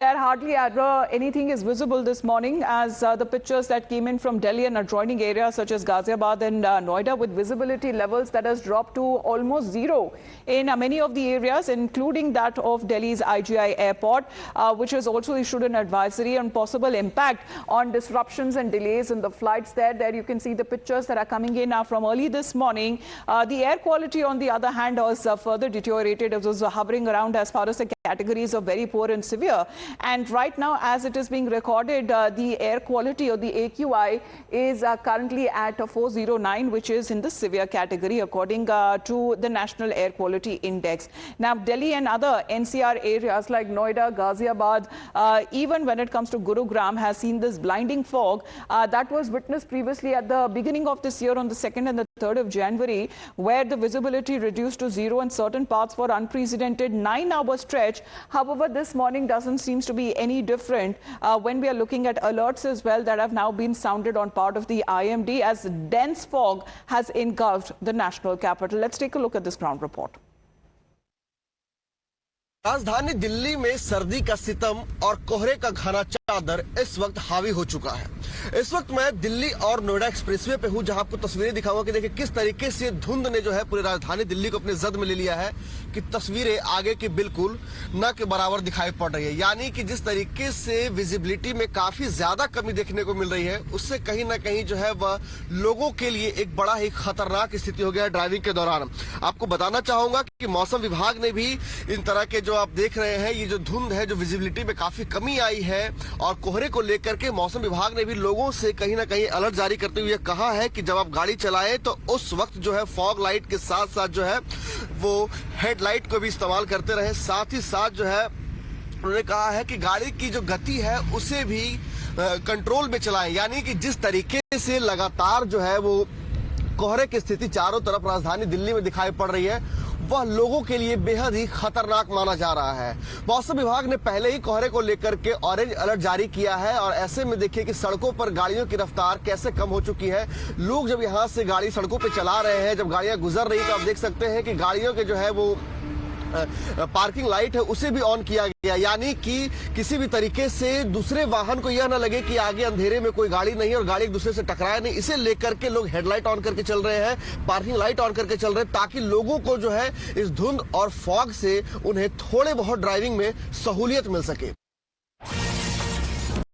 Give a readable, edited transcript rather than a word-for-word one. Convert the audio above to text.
There hardly ever anything is visible this morning as the pictures that came in from Delhi and adjoining areas such as Ghaziabad and Noida with visibility levels that has dropped to almost zero in many of the areas, including that of Delhi's IGI airport, which has also issued an advisory on possible impact on disruptions and delays in the flights there. There you can see the pictures that are coming in from early this morning. The air quality, on the other hand, was further deteriorated. It was hovering around as far as the categories of very poor and severe. And right now, as it is being recorded, the air quality or the AQI is currently at 409, which is in the severe category, according to the National Air Quality Index. Now, Delhi and other NCR areas like Noida, Ghaziabad, even when it comes to Gurugram, has seen this blinding fog that was witnessed previously at the beginning of this year on the 2nd and the 3rd of January, where the visibility reduced to zero in certain parts for unprecedented 9-hour stretch. However, this morning doesn't seem to be any different when we are looking at alerts as well that have now been sounded on part of the IMD as dense fog has engulfed the national capital. Let's take a look at this ground report. राजधानी दिल्ली में सर्दी का सितम और कोहरे का घना चादर इस वक्त हावी हो चुका है। इस वक्त मैं दिल्ली और नोएडा एक्सप्रेसवे पे हूं, जहां आपको तस्वीरें दिखाऊंगा कि देखिए किस तरीके से धुंध ने जो है पूरी राजधानी दिल्ली को अपने जद में ले लिया है कि तस्वीरें आगे की बिल्कुल न के बराबर दिखाई पड़ रही है। यानी कि जिस तरीके से विजिबिलिटी में काफी ज्यादा कमी देखने को मिल रही है, उससे कहीं ना कहीं जो है वह लोगों के लिए एक बड़ा ही खतरनाक स्थिति हो गया है ड्राइविंग के दौरान। आपको बताना चाहूंगा कि मौसम विभाग ने भी इन तरह के जो आप देख रहे हैं, ये जो धुंध है, जो विजिबिलिटी में काफी कमी आई है और कोहरे को लेकर के मौसम विभाग ने भी लोगों से कहीं ना कहीं अलर्ट जारी करते हुए कहा है कि जब आप गाड़ी चलाएं तो उस वक्त जो है फॉग लाइट के साथ साथ जो है वो हेडलाइट को भी इस्तेमाल करते रहे। साथ ही साथ जो है उन्होंने कहा है कि गाड़ी की जो गति है उसे भी कंट्रोल में चलाएं। यानी कि जिस तरीके से लगातार जो है वो कोहरे की स्थिति चारों तरफ राजधानी दिल्ली में दिखाई पड़ रही है, वह लोगों के लिए बेहद ही खतरनाक माना जा रहा है। मौसम विभाग ने पहले ही कोहरे को लेकर के ऑरेंज अलर्ट जारी किया है और ऐसे में देखिए कि सड़कों पर गाड़ियों की रफ्तार कैसे कम हो चुकी है। लोग जब यहां से गाड़ी सड़कों पे चला रहे हैं, जब गाड़ियां गुजर रही तो आप देख सकते हैं कि गाड़ियों के जो है वो पार्किंग लाइट है उसे भी ऑन किया गया। यानी कि किसी भी तरीके से दूसरे वाहन को यह ना लगे कि आगे अंधेरे में कोई गाड़ी नहीं है और गाड़ी एक दूसरे से टकराए नहीं, इसे लेकर के लोग हेडलाइट ऑन करके चल रहे हैं, पार्किंग लाइट ऑन करके चल रहे हैं, ताकि लोगों को जो है इस धुंध और फॉग से उन्हें थोड़े बहुत ड्राइविंग में सहूलियत मिल सके।